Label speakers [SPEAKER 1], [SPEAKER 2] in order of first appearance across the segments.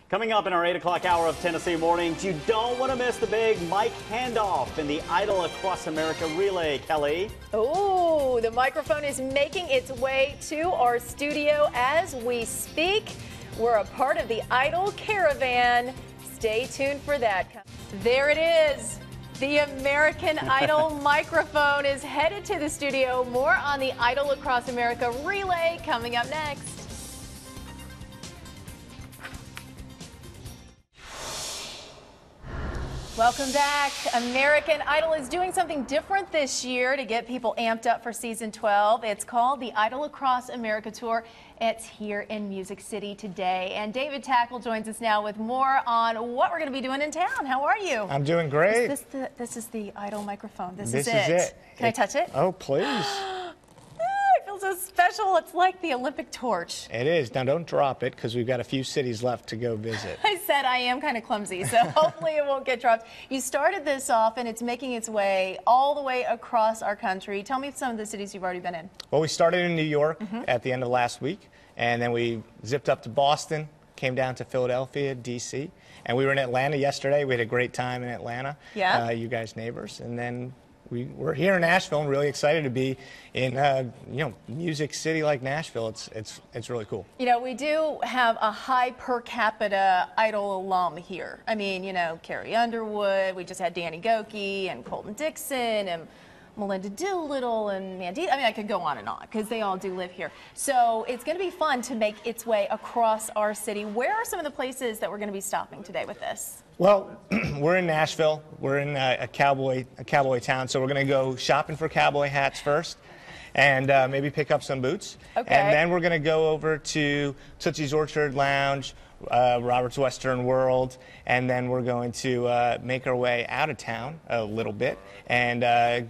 [SPEAKER 1] Coming up in our 8 o'clock hour of Tennessee Mornings, you don't want to miss the big Mike handoff in the Idol Across America relay, Kelly.
[SPEAKER 2] Oh, the microphone is making its way to our studio as we speak. We're a part of the Idol Caravan. Stay tuned for that. There it is. The American Idol microphone is headed to the studio. More on the Idol Across America relay coming up next. Welcome back. American Idol is doing something different this year to get people amped up for season 12. It's called the Idol Across America Tour. It's here in Music City today. And David Tackle joins us now with more on what we're going to be doing in town. How are you?
[SPEAKER 3] I'm doing great.
[SPEAKER 2] This is the Idol microphone. This
[SPEAKER 3] is
[SPEAKER 2] it.
[SPEAKER 3] it.
[SPEAKER 2] Can I touch it?
[SPEAKER 3] Oh, please.
[SPEAKER 2] It feels so special. It's like the Olympic torch.
[SPEAKER 3] It is. Now, don't drop it because we've got a few cities left to go visit.
[SPEAKER 2] I said I am kind of clumsy, so hopefully it won't get dropped. You started this off, and it's making its way all the way across our country. Tell me some of the cities you've already been in.
[SPEAKER 3] Well, we started in New York at the end of last week, and then we zipped up to Boston, came down to Philadelphia, D.C., and we were in Atlanta yesterday. We had a great time in Atlanta.
[SPEAKER 2] Yeah.
[SPEAKER 3] You guys neighbors. And then we're here in Nashville and really excited to be in Music City like Nashville. It's really cool.
[SPEAKER 2] You know, we do have a high per capita Idol alum here. I mean, you know, Carrie Underwood, we just had Danny Gokey and Colton Dickson and Melinda Doolittle and Mandy. I mean, I could go on and on because they all do live here. So it's going to be fun to make its way across our city. Where are some of the places that we're going to be stopping today with this?
[SPEAKER 3] Well, we're in Nashville. We're in a cowboy town, so we're going to go shopping for cowboy hats first and maybe pick up some boots.
[SPEAKER 2] Okay.
[SPEAKER 3] And then we're going to go over to Tootsie's Orchard Lounge, Robert's Western World, and then we're going to make our way out of town a little bit and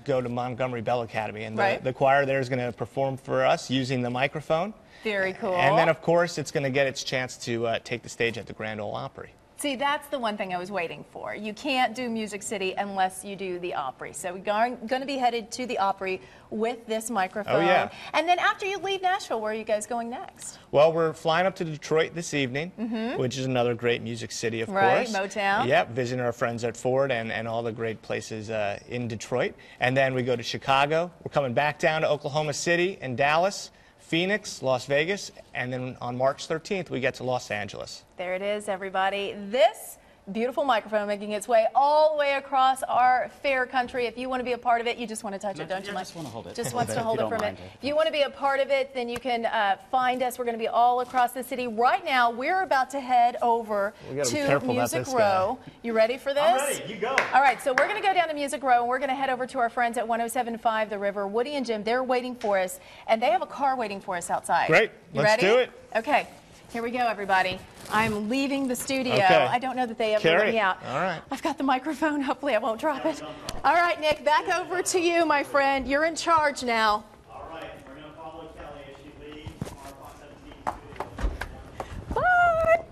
[SPEAKER 3] go to Montgomery Bell Academy. And the choir there is going to perform for us using the microphone.
[SPEAKER 2] Very cool.
[SPEAKER 3] And then, of course, it's going to get its chance to take the stage at the Grand Ole Opry.
[SPEAKER 2] See, that's the one thing I was waiting for. You can't do Music City unless you do the Opry. So we're going to be headed to the Opry with this microphone.
[SPEAKER 3] Oh, yeah.
[SPEAKER 2] And then after you leave Nashville, where are you guys going next?
[SPEAKER 3] Well, we're flying up to Detroit this evening, which is another great Music City, of course.
[SPEAKER 2] Right, Motown.
[SPEAKER 3] Yep, visiting our friends at Ford and all the great places in Detroit. And then we go to Chicago. We're coming back down to Oklahoma City and Dallas, Phoenix, Las Vegas, and then on March 13th, we get to Los Angeles.
[SPEAKER 2] There it is, everybody. This beautiful microphone making its way all the way across our fair country. If you want to be a part of it, you just want to touch it, don't you?
[SPEAKER 1] I just want to hold it.
[SPEAKER 2] Just wants to hold it for a minute. If you want to be a part of it, then you can find us. We're going to be all across the city. Right now, we're about to head over to Music Row. You ready for this?
[SPEAKER 1] I'm ready. You go.
[SPEAKER 2] All right, so we're going to go down to Music Row, and we're going to head over to our friends at 107.5 The River. Woody and Jim, they're waiting for us, and they have a car waiting for us outside.
[SPEAKER 3] Great.
[SPEAKER 2] You
[SPEAKER 3] Let's
[SPEAKER 2] ready?
[SPEAKER 3] do it.
[SPEAKER 2] Okay. Here we go, everybody. I'm leaving the studio.
[SPEAKER 3] Okay.
[SPEAKER 2] I don't know that they ever let me out.
[SPEAKER 3] All right.
[SPEAKER 2] I've got the microphone. Hopefully I won't drop it. All right, Nick, back over to you, my friend. You're in charge now.
[SPEAKER 1] All right, we're going to follow Kelly as she leaves our Fox 17 studio.
[SPEAKER 2] Bye.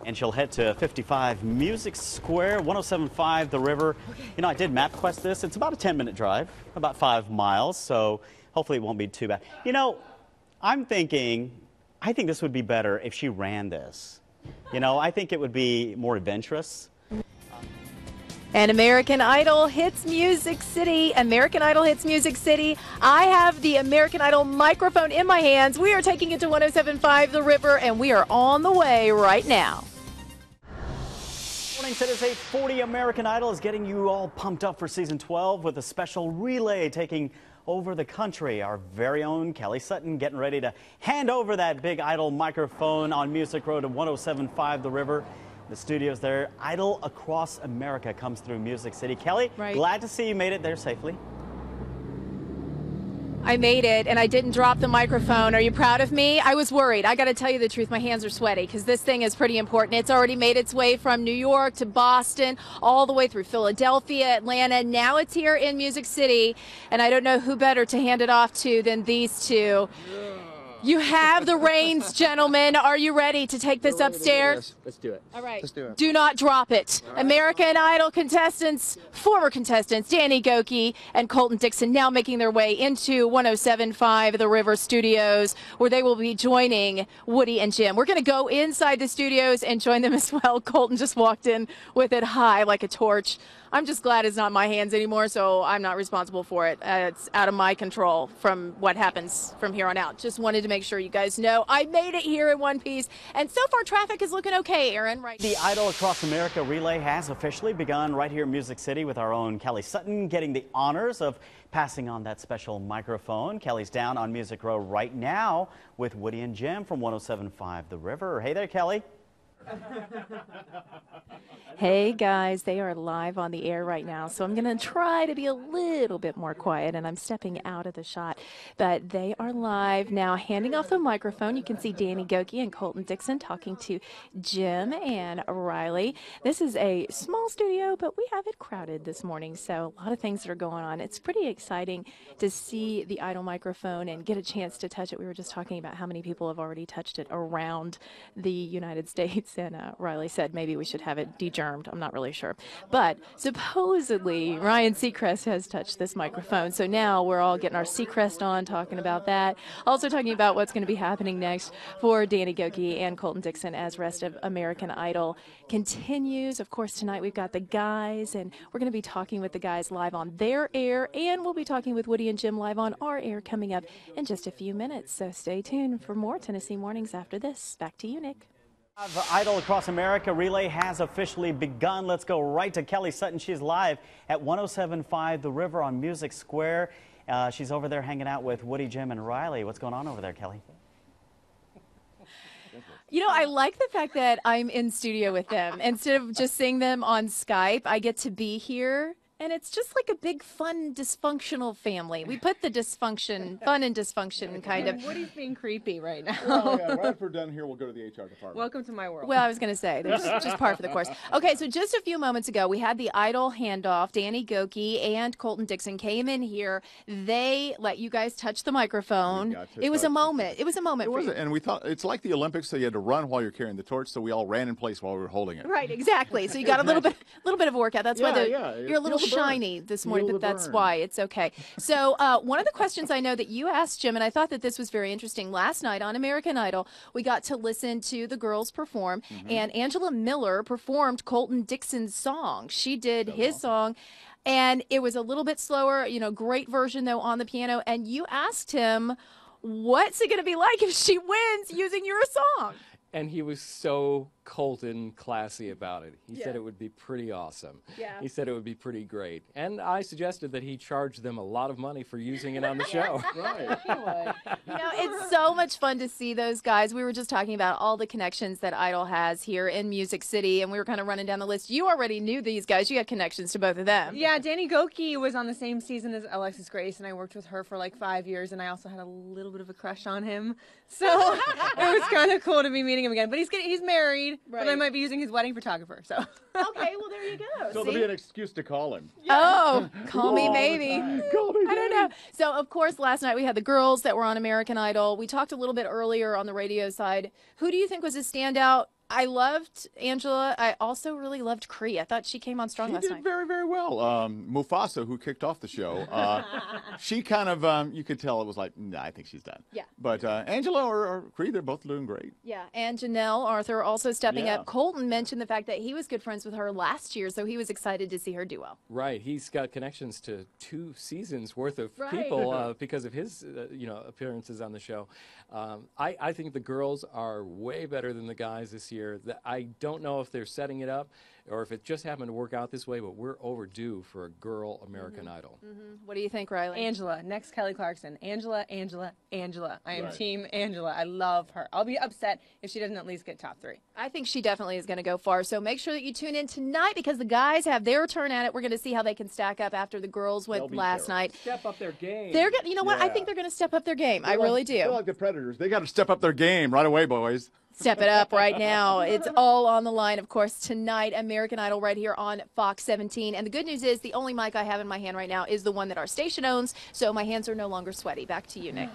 [SPEAKER 1] And she'll head to 55 Music Square, 107.5 The River.
[SPEAKER 2] Okay.
[SPEAKER 1] You know, I did MapQuest this. It's about a 10-minute drive, about 5 miles, so hopefully it won't be too bad. You know, I think this would be better if she ran this. You know, I think it would be more adventurous.
[SPEAKER 2] And American Idol hits Music City. American Idol hits Music City. I have the American Idol microphone in my hands. We are taking it to 107.5 The River, and we are on the way right now.
[SPEAKER 1] Morning, it is 8:40. American Idol is getting you all pumped up for season 12 with a special relay taking over the country. Our very own Kelly Sutton getting ready to hand over that big Idol microphone on Music Road to 107.5 The River. The studio's there. Idol Across America comes through Music City. Kelly, glad to see you made it there safely.
[SPEAKER 2] I made it, and I didn't drop the microphone. Are you proud of me? I was worried. I got to tell you the truth. My hands are sweaty because this thing is pretty important. It's already made its way from New York to Boston, all the way through Philadelphia, Atlanta. Now it's here in Music City, and I don't know who better to hand it off to than these two. You have the reins, gentlemen. Are you ready to take this upstairs?
[SPEAKER 4] Let's do it.
[SPEAKER 2] All right.
[SPEAKER 4] Let's do it.
[SPEAKER 2] Do not drop it. American Idol contestants, former contestants, Danny Goki and Colton Dickson, now making their way into 107.5 The River Studios, where they will be joining Woody and Jim. We're going to go inside the studios and join them as well. Colton just walked in with it high like a torch. I'm just glad it's not in my hands anymore, so I'm not responsible for it. It's out of my control from what happens from here on out. Just wanted to make sure you guys know I made it here in one piece, and so far traffic is looking okay, Aaron. Right.
[SPEAKER 1] The Idol Across America relay has officially begun right here in Music City with our own Kelly Sutton getting the honors of passing on that special microphone. Kelly's down on Music Row right now with Woody and Jim from 107.5 The River. Hey there, Kelly.
[SPEAKER 2] Hey guys, they are live on the air right now, so I'm going to try to be a little bit more quiet, and I'm stepping out of the shot. But they are live now, handing off the microphone. You can see Danny Goki and Colton Dickson talking to Jim and Riley. This is a small studio, but we have it crowded this morning, so a lot of things that are going on. It's pretty exciting to see the Idol microphone and get a chance to touch it. We were just talking about how many people have already touched it around the United States, and Riley said maybe we should have it degermed. I'm not really sure. But supposedly Ryan Seacrest has touched this microphone. So now we're all getting our Seacrest on, talking about that. Also talking about what's going to be happening next for Danny Goki and Colton Dickson as rest of American Idol continues. Of course, tonight we've got the guys, and we're going to be talking with the guys live on their air, and we'll be talking with Woody and Jim live on our air coming up in just a few minutes. So stay tuned for more Tennessee Mornings after this. Back to you, Nick.
[SPEAKER 1] The Idol Across America relay has officially begun. Let's go right to Kelly Sutton. She's live at 107.5 The River on Music Square. She's over there hanging out with Woody, Jim, and Riley. What's going on over there, Kelly?
[SPEAKER 2] You know, I like the fact that I'm in studio with them. Instead of just seeing them on Skype, I get to be here. And it's just like a big, fun, dysfunctional family. We put the dysfunction, fun and dysfunction kind of.
[SPEAKER 5] Woody's being creepy right now.
[SPEAKER 6] Well, yeah, right after we're done here, we'll go to the HR department.
[SPEAKER 5] Welcome to my world.
[SPEAKER 2] Well, I was going to say, there's just par for the course. Okay, so just a few moments ago, we had the Idol handoff. Danny Goki and Colton Dickson came in here. They let you guys touch the microphone. It was a moment. It was a moment for you.
[SPEAKER 6] And we thought it's like the Olympics, so you had to run while you're carrying the torch, so we all ran in place while we were holding it.
[SPEAKER 2] Right, exactly. So you got a little bit of a workout. That's why you're a little shiny this morning, but that's why. It's okay. So one of the questions I know that you asked, Jim, and I thought that this was very interesting. Last night on American Idol, we got to listen to the girls perform, and Angela Miller performed Colton Dickson's song. She did his song, and it was a little bit slower, you know, great version, though, on the piano, and you asked him, what's it going to be like if she wins using your song?
[SPEAKER 7] And he was so Colton classy about it. He said it would be pretty awesome.
[SPEAKER 2] Yeah.
[SPEAKER 7] He said it would be pretty great. And I suggested that he charge them a lot of money for using it on the show.
[SPEAKER 6] Right.
[SPEAKER 2] You know, it's so much fun to see those guys. We were just talking about all the connections that Idol has here in Music City, and we were kind of running down the list. You already knew these guys. You had connections to both of them.
[SPEAKER 5] Yeah, Danny Goki was on the same season as Alexis Grace, and I worked with her for like 5 years, and I also had a little bit of a crush on him. So it was kind of cool to be meeting him again. But he's married, but I might be using his wedding photographer. So
[SPEAKER 2] Okay, well, there you go.
[SPEAKER 6] So there'll be an excuse to call him.
[SPEAKER 2] Oh, call me maybe.
[SPEAKER 6] Call me
[SPEAKER 2] I don't know. So, of course, last night we had the girls that were on American Idol. We talked a little bit earlier on the radio side. Who do you think was a standout? I loved Angela. I also really loved Cree. I thought she came on strong last night.
[SPEAKER 6] She did very, very well. Mufasa, who kicked off the show, she kind of, you could tell it was like, nah, I think she's done.
[SPEAKER 2] Yeah.
[SPEAKER 6] But Angela or Cree, they're both doing great.
[SPEAKER 2] Yeah, and Janelle Arthur also stepping up. Colton mentioned the fact that he was good friends with her last year, so he was excited to see her do well.
[SPEAKER 7] Right. He's got connections to 2 seasons worth of people because of his, appearances on the show. I think the girls are way better than the guys this year. I don't know if they're setting it up or if it just happened to work out this way, but we're overdue for a girl American Idol.
[SPEAKER 2] What do you think, Riley?
[SPEAKER 5] Angela, next Kelly Clarkson. Angela. I am team Angela. I love her. I'll be upset if she doesn't at least get top 3.
[SPEAKER 2] I think she definitely is going to go far. So make sure that you tune in tonight because the guys have their turn at it. We're going to see how they can stack up after the girls went last night.
[SPEAKER 7] Step up their game.
[SPEAKER 2] They're you know what? I think they're going to step up their game. I really do.
[SPEAKER 6] They're like the Predators. They got to step up their game right away, boys.
[SPEAKER 2] Step it up right now. It's all on the line, of course, tonight. American Idol right here on Fox 17. And the good news is the only mic I have in my hand right now is the one that our station owns, so my hands are no longer sweaty. Back to you, Nick.